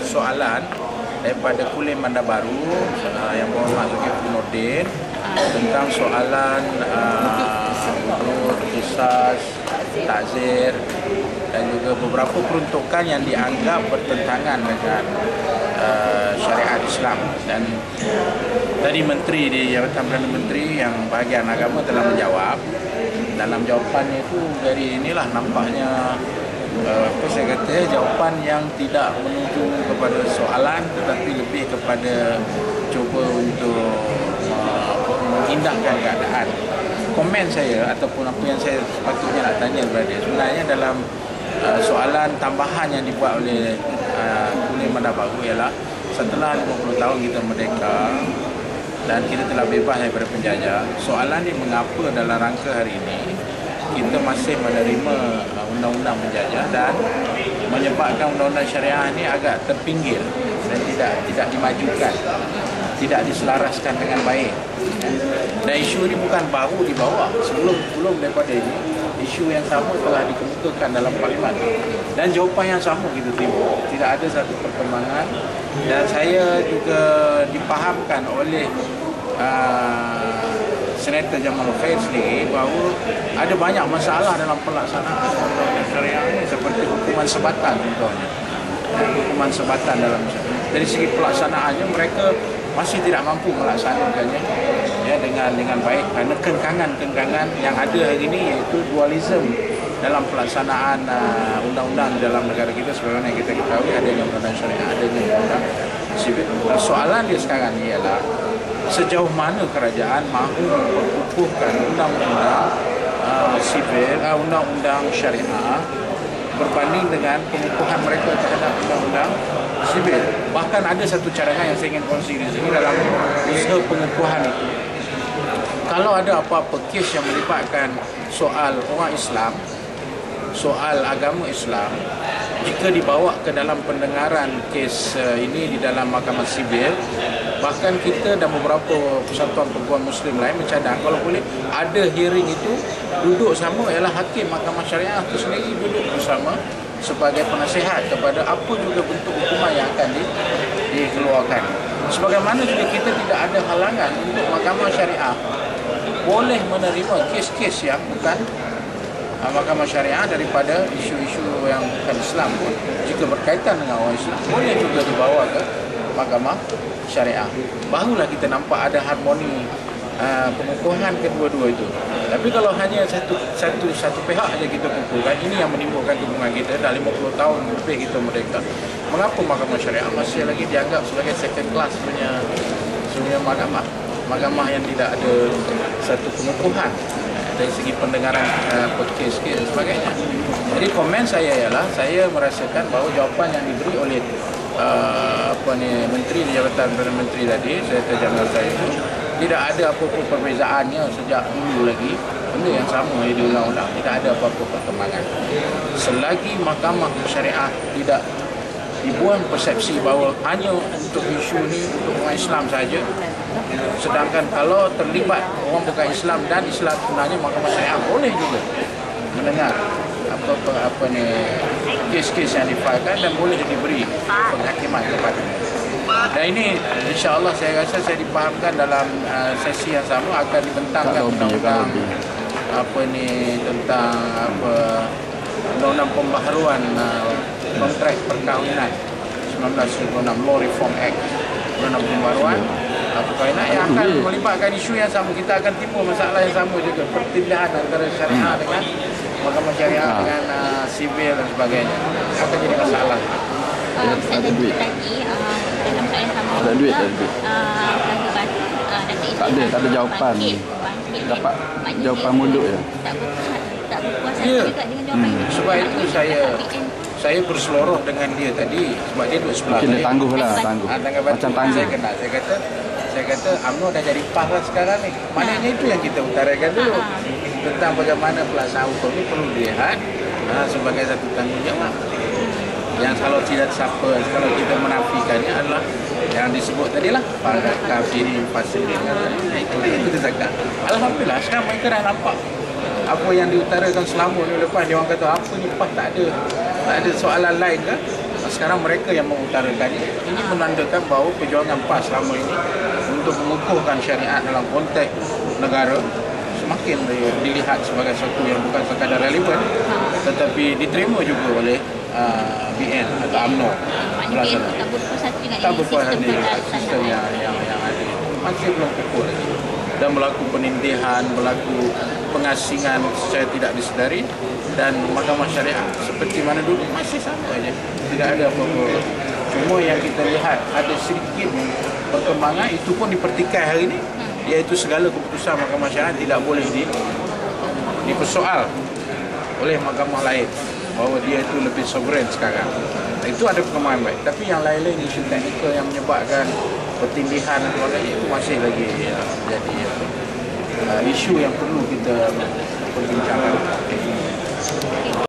Soalan daripada Kulim Bandar Baru yang berhormat Zulkifli Nordin tentang soalan urut, qisas, takzir dan juga beberapa peruntukan yang dianggap bertentangan dengan syariat Islam. Dan tadi Menteri di Jabatan Perdana Menteri yang bahagian agama telah menjawab. Dalam jawapannya itu dari inilah nampaknya saya kata jawapan yang tidak menuju kepada soalan tetapi lebih kepada cuba untuk mengindahkan keadaan. Komen saya ataupun apa yang saya sepatutnya nak tanya kepada dia sebenarnya dalam soalan tambahan yang dibuat oleh Kulim Bandar Baru ialah setelah 50 tahun kita merdeka dan kita telah bebas daripada penjajah, soalan ini mengapa dalam rangka hari ini kita masih menerima undang-undang penjajah dan menyebabkan undang-undang syariah ini agak terpinggir dan tidak dimajukan, tidak diselaraskan dengan baik. Dan isu ini bukan baru dibawa, sebelum daripada ini isu yang sama telah dikemukakan dalam parlimen dan jawapan yang sama kita terima, tidak ada satu perkembangan. Dan saya juga dipahamkan oleh Senator Jamal Khair sendiri bahawa ada banyak masalah dalam pelaksanaan undang-undang syariah ini seperti hukuman sebatan contohnya. Hukuman sebatan dalam dari segi pelaksanaannya mereka masih tidak mampu melaksanakannya ya dengan baik kerana kengkangan yang ada hari ini iaitu dualisme dalam pelaksanaan undang-undang dalam negara kita sebagaimana kita ketahui adanya undang-undang syariah, adanya undang-undang sivil. Soalan dia sekarang ialah sejauh mana kerajaan mahu mengukuhkan undang-undang sivil, undang-undang syariah berbanding dengan pengukuhan mereka terhadap undang-undang sivil. Bahkan ada satu cadangan yang saya ingin kongsi di sini dalam usaha pengukuhan itu. Kalau ada apa-apa kes yang melibatkan soal orang Islam, soal agama Islam, jika dibawa ke dalam pendengaran kes ini di dalam mahkamah sivil, bahkan kita dan beberapa persatuan perempuan Muslim lain mencadang kalau boleh ada hearing itu duduk sama ialah hakim mahkamah syariah itu sendiri duduk bersama sebagai penasihat kepada apa juga bentuk hukuman yang akan dikeluarkan. Sebagaimana juga kita tidak ada halangan untuk mahkamah syariah boleh menerima kes-kes yang bukan mahkamah syariah daripada isu-isu yang bukan Islam pun jika berkaitan dengan orang Islam boleh juga dibawa ke mahkamah syariah. Barulah kita nampak ada harmoni pengukuhan kedua-dua itu. Tapi kalau hanya satu pihak saja kita kukuhkan, ini yang menimbulkan kebungan kita dah 50 tahun lebih kita merdeka. Mengapa mahkamah syariah masih lagi dianggap sebagai second class punya mahkamah yang tidak ada satu pengukuhan dari segi pendengaran kes-kes dan sebagainya. Jadi komen saya ialah saya merasakan bahawa jawapan yang diberi oleh Menteri di Jabatan Perdana Menteri tadi, Senator Jamal Khair itu tidak ada apa-apa perbezaannya sejak dulu lagi. Benda yang sama di undang-undang, tidak ada apa-apa perkembangan. Selagi mahkamah syariah tidak dibuang persepsi bahawa hanya untuk isu ini untuk orang Islam saja, sedangkan kalau terlibat orang bukan Islam dan Islam sebenarnya mahkamah syariah boleh juga mendengar kes-kes yang difailkan dan boleh diberi penghakiman kepada. Dan ini insya-Allah saya rasa saya dipahamkan dalam sesi yang sama akan dibentangkan undang-undang tentang undang-undang pembaharuan kontrak perkahwinan 1996 Law Reform Act, undang-undang pembaharuan perkahwinan yang akan melibatkan isu yang sama. Kita akan timbul masalah yang sama juga, perpindahan antara syariah dengan mahkamah syariah dengan sivil dan sebagainya akan jadi masalah. Ada duit lagi dalam soalan sama ada duit tak ada jawapan, dapat jawapan mulut je. Tak berpuas juga dengan jawapan itu. Sebab itu saya berseloroh dengan dia tadi sebab dia duduk sebelah mungkin dia tangguh macam tangguh. Saya kata UMNO dah jadi PAS lah sekarang ni. Maknanya itu yang kita utarakan dulu tentang bagaimana pelaksanaan hukum ini perlu dilihat sebagai satu tanggungjawab. Yang kalau tidak siapa, kalau kita menafikannya adalah yang disebut tadi lah para kafirin, fasikin. Itu yang kita cakap. Alhamdulillah sekarang mereka dah nampak apa yang diutarakan selama ni lepas dia orang kata apa ni PAS tak ada soalan lain ke? sekarang mereka yang mengutarakan ini menandakan bahawa perjuangan PAS selama ini untuk mengukuhkan syariat dalam konteks negara semakin dilihat sebagai satu yang bukan sekadar relevan tetapi diterima juga oleh BN atau UMNO. Maknanya tak berpuas hati dengan Tak berpuas hati dengan sistem sistem yang ada. Masih belum pukul lagi. Dan berlaku penindihan, berlaku pengasingan secara tidak disedari dan mahkamah syariah seperti mana dulu masih sama saja. Tidak ada apa-apa. Cuma yang kita lihat ada sedikit perkembangan itu pun dipertikai hari ini, iaitu segala keputusan mahkamah syariah tidak boleh dipersoal oleh mahkamah lain bahawa dia itu lebih sovereign sekarang. Itu ada perkembangan baik. Tapi yang lain-lain isu teknikal yang menyebabkan pertindihan dan sebagainya itu masih lagi menjadi isu yang perlu kita perbincangkan.